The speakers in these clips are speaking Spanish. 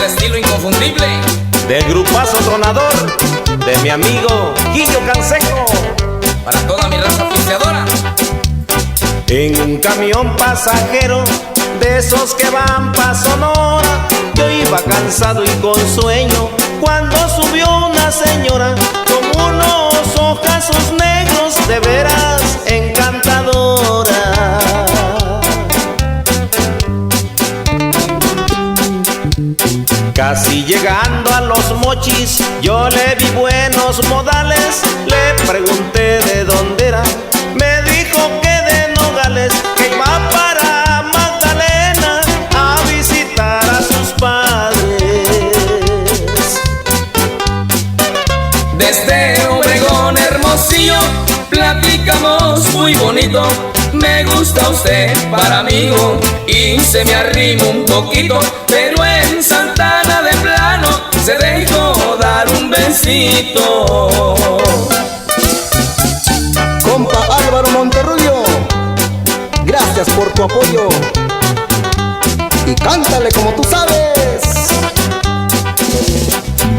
estilo inconfundible del grupazo tronador de mi amigo Guillo Canseco. para toda mi raza pisteadora. En un camión pasajero de esos que van pa' Sonora, yo iba cansado y con sueño cuando subió una señora con unos ojazos negros de veras encantadora. Casi llegando a Los Mochis, yo le vi buenos modales. Le pregunté de dónde era, me dijo que de Nogales, que iba para Magdalena a visitar a sus padres. Desde Obregón, Hermosillo, platicamos muy bonito. Me gusta usted para amigo y se me arrima un poquito, pero en Santana de plano se dejó dar un besito. Compa Álvaro Monterrubio, gracias por tu apoyo y cántale como tú sabes.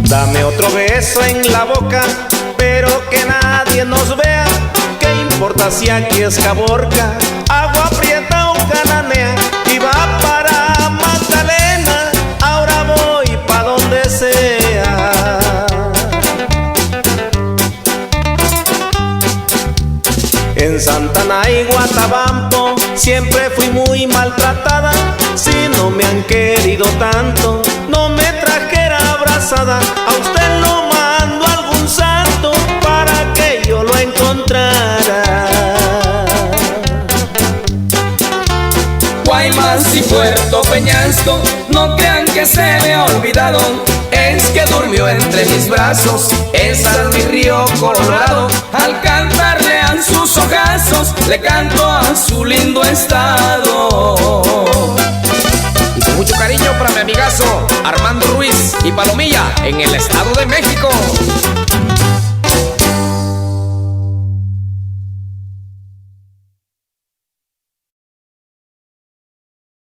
Dame otro beso en la boca, pero que nadie nos vea. ¿Qué importa si aquí es Caborca, Agua Prieta o Cananea? Iba para Magdalena, ahora voy pa' donde sea. En Santana y Guatabampo siempre fui muy maltratada. Si no me han querido tanto, no me trajera abrazada. A usted lo mando a algún santo para que yo lo encontrara. Guaymas y Puerto Peñasco, no crean que se me ha olvidado, es que durmió entre mis brazos. Esa es mi río Colorado, al cantarle a sus ojazos, le canto a su lindo estado. Y con mucho cariño para mi amigazo Armando Ruiz y Palomilla en el Estado de México.